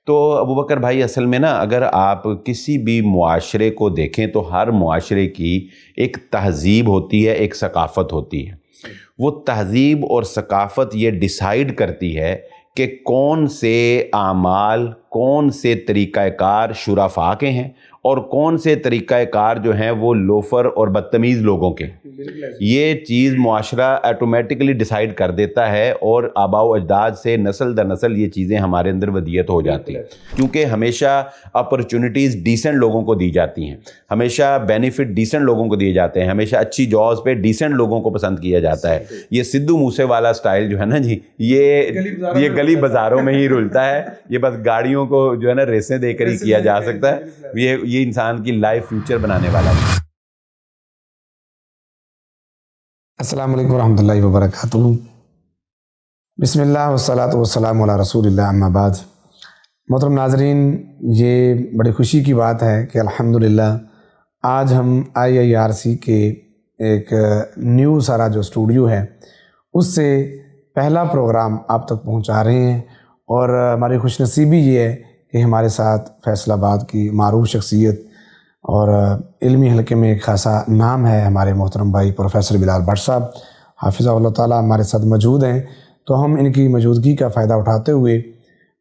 تو ابوبکر بھائی اصل میں نا اگر آپ کسی بھی معاشرے کو دیکھیں تو ہر معاشرے کی ایک تہذیب ہوتی ہے، ایک ثقافت ہوتی ہے. وہ تہذیب اور ثقافت یہ ڈیسائیڈ کرتی ہے کہ کون سے اعمال، کون سے طریقہ کار شرفاء کے ہیں اور کون سے طریقہ کار جو ہیں وہ لوفر اور بدتمیز لوگوں کے. یہ چیز معاشرہ آٹومیٹکلی ڈیسائیڈ کر دیتا ہے اور آباء و اجداد سے نسل در نسل یہ چیزیں ہمارے اندر ودیت ہو جاتی ہیں، کیونکہ ہمیشہ اپرچونٹیز ڈیسنٹ لوگوں کو دی جاتی ہیں، ہمیشہ بینیفٹ ڈیسنٹ لوگوں کو دیے جاتے ہیں، ہمیشہ اچھی جابز پہ ڈیسنٹ لوگوں کو پسند کیا جاتا ہے. یہ سدھو موسے والا سٹائل جو ہے نا جی، یہ گلی بازاروں میں ہی رلتا ہے. یہ بس گاڑیوں کو جو ہے نا ریسیں دے کر ہی کیا جا سکتا ہے. یہ انسان کی لائف فیوچر بنانے والا ہے. السلام علیکم ورحمۃ اللہ وبرکاتہ. بسم اللہ والصلاۃ والسلام علی رسول اللہ، اما بعد. محترم ناظرین، یہ بڑی خوشی کی بات ہے کہ الحمدللہ آج ہم IIRC کے ایک نیو سارا جو اسٹوڈیو ہے اس سے پہلا پروگرام آپ تک پہنچا رہے ہیں. اور ہماری خوش نصیبی یہ ہے کہ ہمارے ساتھ فیصل آباد کی معروف شخصیت اور علمی حلقے میں ایک خاصا نام ہے ہمارے محترم بھائی پروفیسر بلال بٹ صاحب حافظہ اللہ تعالیٰ ہمارے ساتھ موجود ہیں. تو ہم ان کی موجودگی کا فائدہ اٹھاتے ہوئے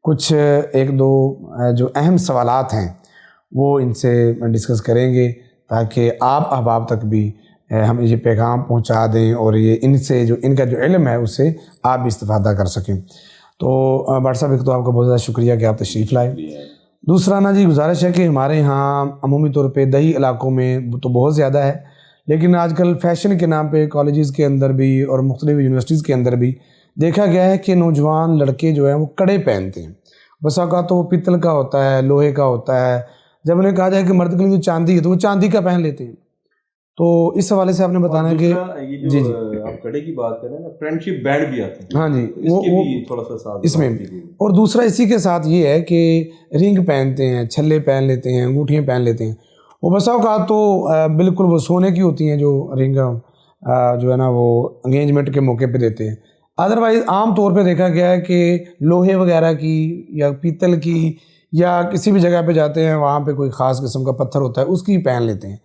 کچھ ایک دو جو اہم سوالات ہیں وہ ان سے ڈسکس کریں گے تاکہ آپ احباب تک بھی ہم یہ پیغام پہنچا دیں اور یہ ان سے جو ان کا جو علم ہے اس سے آپ بھی استفادہ کر سکیں. تو بٹ صاحب ایک تو آپ کا بہت زیادہ شکریہ کہ آپ تشریف لائے. دوسرا نا جی گزارش ہے کہ ہمارے ہاں عمومی طور پہ دیہی علاقوں میں تو بہت زیادہ ہے، لیکن آج کل فیشن کے نام پہ کالجز کے اندر بھی اور مختلف یونیورسٹیز کے اندر بھی دیکھا گیا ہے کہ نوجوان لڑکے جو ہیں وہ کڑے پہنتے ہیں. بس اوقات تو وہ پیتل کا ہوتا ہے، لوہے کا ہوتا ہے. جب انہیں کہا جائے کہ مرد کے لیے جو چاندی ہے تو وہ چاندی کا پہن لیتے ہیں. تو اس حوالے سے آپ نے بتانا ہے کہ جی آپ کڑے کی بات کریں نا، فرینڈشپ بینڈ بھی آتے ہیں. ہاں جی، وہ تھوڑا سا ساتھ اس میں. اور دوسرا اسی کے ساتھ یہ ہے کہ رنگ پہنتے ہیں، چھلے پہن لیتے ہیں، انگوٹھیاں پہن لیتے ہیں. وہ بسا اوقات تو بالکل وہ سونے کی ہوتی ہیں جو رنگ جو ہے نا وہ انگیجمنٹ کے موقع پہ دیتے ہیں. ادروائز عام طور پہ دیکھا گیا ہے کہ لوہے وغیرہ کی یا پیتل کی یا کسی بھی جگہ پہ جاتے ہیں وہاں پہ کوئی خاص قسم کا پتھر ہوتا ہے اس کی پہن لیتے ہیں.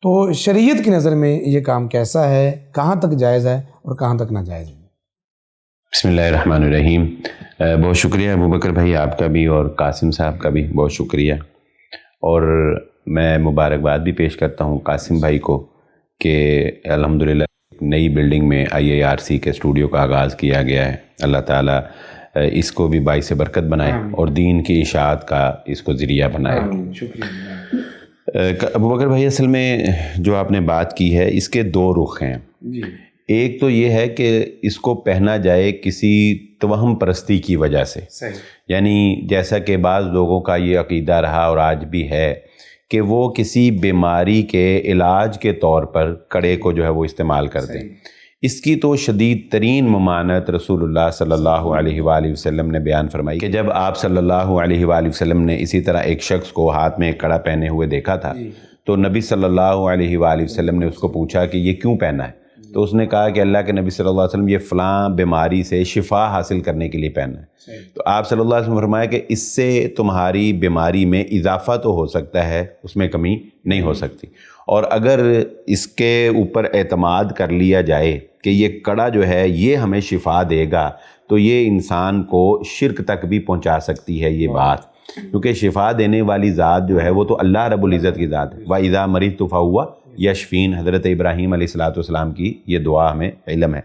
تو شریعت کی نظر میں یہ کام کیسا ہے، کہاں تک جائز ہے اور کہاں تک ناجائز ہے؟ بسم اللہ الرحمن الرحیم. بہت شکریہ ابوبکر بھائی آپ کا بھی اور قاسم صاحب کا بھی بہت شکریہ. اور میں مبارکباد بھی پیش کرتا ہوں قاسم بھائی کو کہ الحمدللہ نئی بلڈنگ میں IIRC کے اسٹوڈیو کا آغاز کیا گیا ہے. اللہ تعالیٰ اس کو بھی باعث برکت بنائے اور دین کی اشاعت کا اس کو ذریعہ بنائے. ابوبکر بھائی اصل میں جو آپ نے بات کی ہے اس کے دو رخ ہیں. ایک تو یہ ہے کہ اس کو پہنا جائے کسی توہم پرستی کی وجہ سے، یعنی جیسا کہ بعض لوگوں کا یہ عقیدہ رہا اور آج بھی ہے کہ وہ کسی بیماری کے علاج کے طور پر کڑے کو جو ہے وہ استعمال کرتے ہیں. اس کی تو شدید ترین ممانعت رسول اللہ صلی اللہ علیہ وآلہ وسلم نے بیان فرمائی کہ جب آپ صلی اللہ علیہ وآلہ وسلم نے اسی طرح ایک شخص کو ہاتھ میں ایک کڑا پہنے ہوئے دیکھا تھا تو نبی صلی اللہ علیہ وآلہ وسلم نے اس کو پوچھا کہ یہ کیوں پہنا ہے؟ تو اس نے کہا کہ اللہ کے نبی صلی اللہ علیہ وسلم یہ فلاں بیماری سے شفا حاصل کرنے کے لیے پہنا ہے. تو آپ صلی اللہ علیہ وسلم نے فرمایا کہ اس سے تمہاری بیماری میں اضافہ تو ہو سکتا ہے، اس میں کمی نہیں ہو سکتی. اور اگر اس کے اوپر اعتماد کر لیا جائے کہ یہ کڑا جو ہے یہ ہمیں شفا دے گا تو یہ انسان کو شرک تک بھی پہنچا سکتی ہے یہ بات، کیونکہ شفا دینے والی ذات جو ہے وہ تو اللہ رب العزت کی ذات ہے. وَإِذَا مَرِضْتُ فَهُوَ یشفین، حضرت ابراہیم علیہ السلام کی یہ دعا ہمیں علم ہے.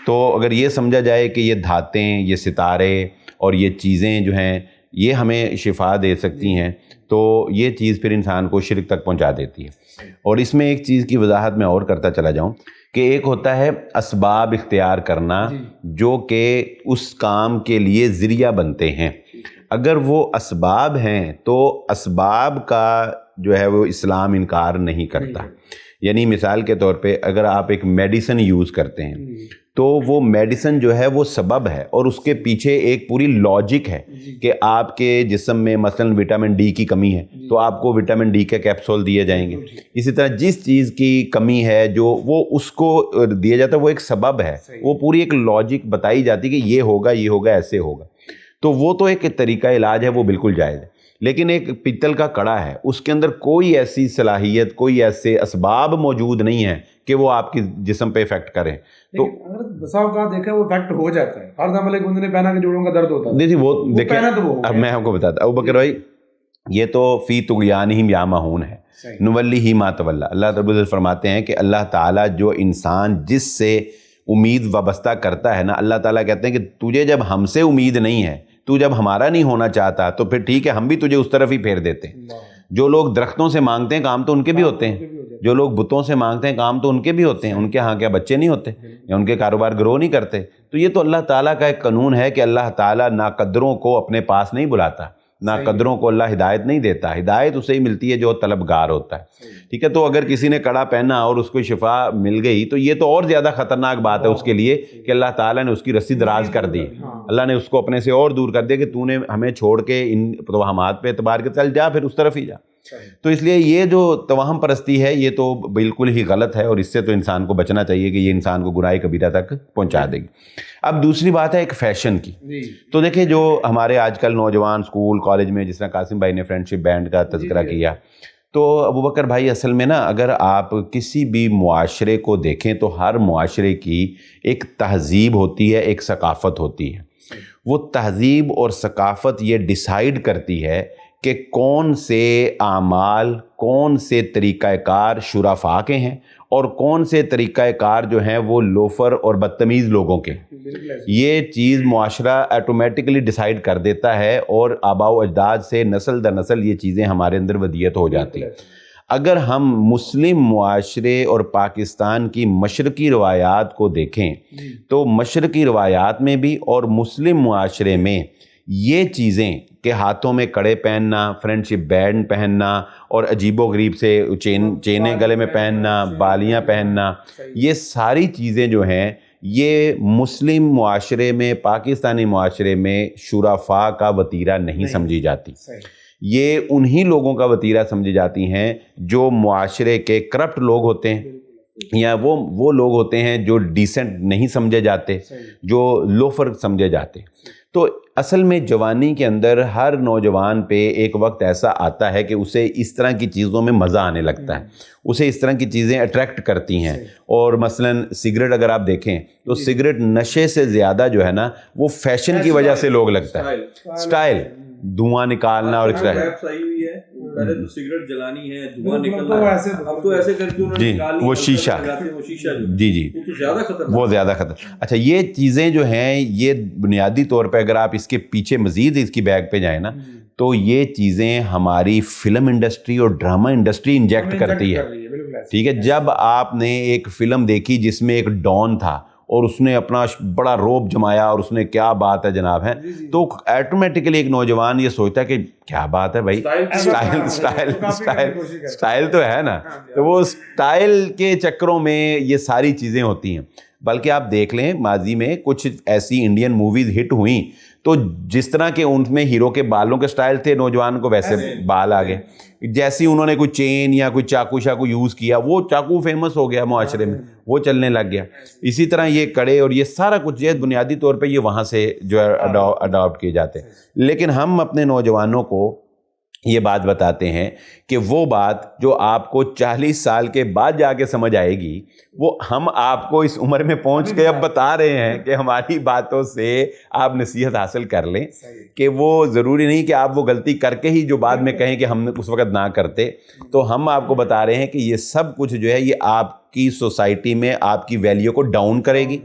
تو اگر یہ سمجھا جائے کہ یہ دھاتیں، یہ ستارے اور یہ چیزیں جو ہیں یہ ہمیں شفا دے سکتی ہیں تو یہ چیز پھر انسان کو شرک تک پہنچا دیتی ہے. اور اس میں ایک چیز کی وضاحت میں اور کرتا چلا جاؤں کہ ایک ہوتا ہے اسباب اختیار کرنا جو کہ اس کام کے لیے ذریعہ بنتے ہیں. اگر وہ اسباب ہیں تو اسباب کا جو ہے وہ اسلام انکار نہیں کرتا. یعنی مثال کے طور پہ اگر آپ ایک میڈیسن یوز کرتے ہیں تو وہ میڈیسن جو ہے وہ سبب ہے اور اس کے پیچھے ایک پوری لاجک ہے کہ آپ کے جسم میں مثلا وٹامن ڈی کی کمی ہے تو آپ کو وٹامن ڈی کے کیپسول دیے جائیں گے. اسی طرح جس چیز کی کمی ہے جو وہ اس کو دیا جاتا ہے وہ ایک سبب ہے، وہ پوری ایک لاجک بتائی جاتی ہے کہ یہ ہوگا ایسے ہوگا. تو وہ تو ایک طریقہ علاج ہے، وہ بالکل جائز ہے. لیکن ایک پیتل کا کڑا ہے، اس کے اندر کوئی ایسی صلاحیت، کوئی ایسے اسباب موجود نہیں ہیں کہ وہ آپ کی جسم پہ افیکٹ کریں. تو اگر بسا اوقات دیکھیں وہ افیکٹ ہو جاتا ہے. ہر دم ایک بندے نے پہنا کہ جوڑوں کا درد ہوتا ہے. نہیں وہ دیکھیں، اب میں آپ کو بتاتا ہوں ابوبکر بھائی، یہ تو فی طغیانہم یعمہون ہے، نولیہ ما تولی. اللہ رب العزت فرماتے ہیں کہ اللہ تعالیٰ جو انسان جس سے امید وابستہ کرتا ہے نا، اللہ تعالیٰ کہتے ہیں کہ تجھے جب ہم سے امید نہیں ہے، تو جب ہمارا نہیں ہونا چاہتا تو پھر ٹھیک ہے، ہم بھی تجھے اس طرف ہی پھیر دیتے ہیں. جو لوگ درختوں سے مانگتے ہیں کام تو ان کے بھی ہوتے ہیں، جو لوگ بتوں سے مانگتے ہیں کام تو ان کے بھی ہوتے ہیں. ان کے ہاں کیا بچے نہیں ہوتے یا ان کے کاروبار گرو نہیں کرتے؟ تو یہ تو اللہ تعالیٰ کا ایک قانون ہے کہ اللہ تعالیٰ ناقدروں کو اپنے پاس نہیں بلاتا، ناقدروں کو اللہ ہدایت نہیں دیتا. ہدایت اسے ہی ملتی ہے جو طلبگار ہوتا ہے. ٹھیک ہے، تو اگر کسی نے کڑا پہنا اور اس کو شفا مل گئی تو یہ تو اور زیادہ خطرناک بات ہے اس کے لیے کہ اللہ تعالیٰ نے اس کی رسی دراز کر دی، اللہ نے اس کو اپنے سے اور دور کر دیا کہ تو نے ہمیں چھوڑ کے ان توہمات پہ اعتبار کے چل جا، پھر اس طرف ہی جا. تو اس لیے یہ جو توہم پرستی ہے یہ تو بالکل ہی غلط ہے، اور اس سے تو انسان کو بچنا چاہیے کہ یہ انسان کو گناہ کبیرہ تک پہنچا دے گی. اب دوسری بات ہے ایک فیشن کی. تو دیکھیں جو ہمارے آج کل نوجوان اسکول کالج میں، جس طرح قاسم بھائی نے فرینڈ شپ بینڈ کا تذکرہ کیا، تو ابوبکر بھائی اصل میں نا اگر آپ کسی بھی معاشرے کو دیکھیں تو ہر معاشرے کی ایک تہذیب ہوتی ہے، ایک ثقافت ہوتی ہے. وہ تہذیب اور ثقافت یہ ڈیسائیڈ کرتی ہے کہ کون سے اعمال، کون سے طریقہ کار شرفاء کے ہیں اور کون سے طریقہ کار جو ہیں وہ لوفر اور بدتمیز لوگوں کے. یہ چیز معاشرہ آٹومیٹکلی ڈیسائیڈ کر دیتا ہے، اور آباء و اجداد سے نسل در نسل یہ چیزیں ہمارے اندر ودیت ہو جاتی ہیں. اگر ہم مسلم معاشرے اور پاکستان کی مشرقی روایات کو دیکھیں تو مشرقی روایات میں بھی اور مسلم معاشرے میں یہ چیزیں کہ ہاتھوں میں کڑے پہننا، فرینڈ شپ بینڈ پہننا اور عجیب و غریب سے چینیں گلے میں پہننا، بالیاں پہننا، یہ ساری چیزیں جو ہیں یہ مسلم معاشرے میں، پاکستانی معاشرے میں شرفاء کا وتیرہ نہیں سمجھی جاتی. یہ انہی لوگوں کا وتیرہ سمجھی جاتی ہیں جو معاشرے کے کرپٹ لوگ ہوتے ہیں، یا وہ لوگ ہوتے ہیں جو ڈیسنٹ نہیں سمجھے جاتے، جو لوفر سمجھے جاتے. تو اصل میں جوانی کے اندر ہر نوجوان پہ ایک وقت ایسا آتا ہے کہ اسے اس طرح کی چیزوں میں مزہ آنے لگتا ہے، اسے اس طرح کی چیزیں اٹریکٹ کرتی ہیں. اور مثلاً سگریٹ اگر آپ دیکھیں تو سگریٹ نشے سے زیادہ جو ہے نا وہ فیشن کی وجہ سے لوگ لگتا ہے، سٹائل، دھواں نکالنا اور پہلے تو سگریٹ جلانی ہے، دھواں نکلنا ہے، اب تو ایسے کر کے انہوں نے نکال لی، وہ شیشہ، جی وہ زیادہ خطرناک، وہ زیادہ خطرناک. اچھا یہ چیزیں جو ہیں یہ بنیادی طور پہ اگر آپ اس کے پیچھے مزید اس کی بیک پہ جائیں نا تو یہ چیزیں ہماری فلم انڈسٹری اور ڈرامہ انڈسٹری انجیکٹ کرتی ہے. ٹھیک ہے، جب آپ نے ایک فلم دیکھی جس میں ایک ڈان تھا اور اس نے اپنا بڑا روب جمایا اور اس نے کیا بات ہے جناب ہے، تو آٹومیٹکلی ایک نوجوان یہ سوچتا ہے کہ کیا بات ہے بھائی، سٹائل تو ہے نا. تو وہ سٹائل کے چکروں میں یہ ساری چیزیں ہوتی ہیں. بلکہ آپ دیکھ لیں ماضی میں کچھ ایسی انڈین موویز ہٹ ہوئیں تو جس طرح کے ان میں ہیرو کے بالوں کے سٹائل تھے، نوجوان کو ویسے بال آ گئے. جیسی انہوں نے کوئی چین یا کوئی چاقو شاقو یوز کیا، وہ چاقو فیمس ہو گیا معاشرے میں، وہ چلنے لگ گیا. اسی طرح یہ کڑے اور یہ سارا کچھ یہ بنیادی طور پہ یہ وہاں سے جو ہے اڈاپٹ کیے جاتے ہیں. لیکن ہم اپنے نوجوانوں کو یہ بات بتاتے ہیں کہ وہ بات جو آپ کو 40 سال کے بعد جا کے سمجھ آئے گی، وہ ہم آپ کو اس عمر میں پہنچ کے اب بتا رہے ہیں کہ ہماری باتوں سے آپ نصیحت حاصل کر لیں کہ وہ ضروری نہیں کہ آپ وہ غلطی کر کے ہی جو بعد میں کہیں کہ ہم اس وقت نہ کرتے. تو ہم آپ کو بتا رہے ہیں کہ یہ سب کچھ جو ہے یہ آپ کی سوسائٹی میں آپ کی ویلیو کو ڈاؤن کرے گی.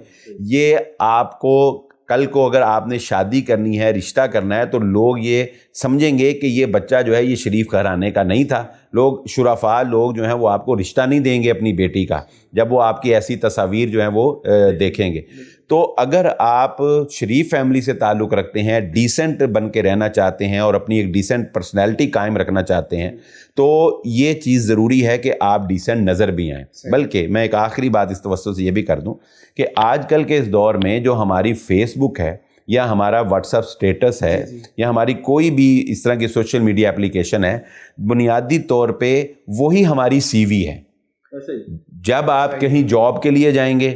یہ آپ کو کل کو اگر آپ نے شادی کرنی ہے، رشتہ کرنا ہے، تو لوگ یہ سمجھیں گے کہ یہ بچہ جو ہے یہ شریف گھرانے کا نہیں تھا. لوگ شرفاء لوگ جو ہیں وہ آپ کو رشتہ نہیں دیں گے اپنی بیٹی کا جب وہ آپ کی ایسی تصاویر جو ہیں وہ دیکھیں گے. تو اگر آپ شریف فیملی سے تعلق رکھتے ہیں، ڈیسنٹ بن کے رہنا چاہتے ہیں اور اپنی ایک ڈیسنٹ پرسنالٹی قائم رکھنا چاہتے ہیں، تو یہ چیز ضروری ہے کہ آپ ڈیسنٹ نظر بھی آئیں. بلکہ میں ایک آخری بات اس توسط سے یہ بھی کر دوں کہ آج کل کے اس دور میں جو ہماری فیس بک ہے یا ہمارا واٹس ایپ سٹیٹس ہے یا ہماری کوئی بھی اس طرح کی سوشل میڈیا اپلیکیشن ہے، بنیادی طور پہ وہی ہماری سی وی ہے. جب آپ کہیں جاب کے لیے جائیں گے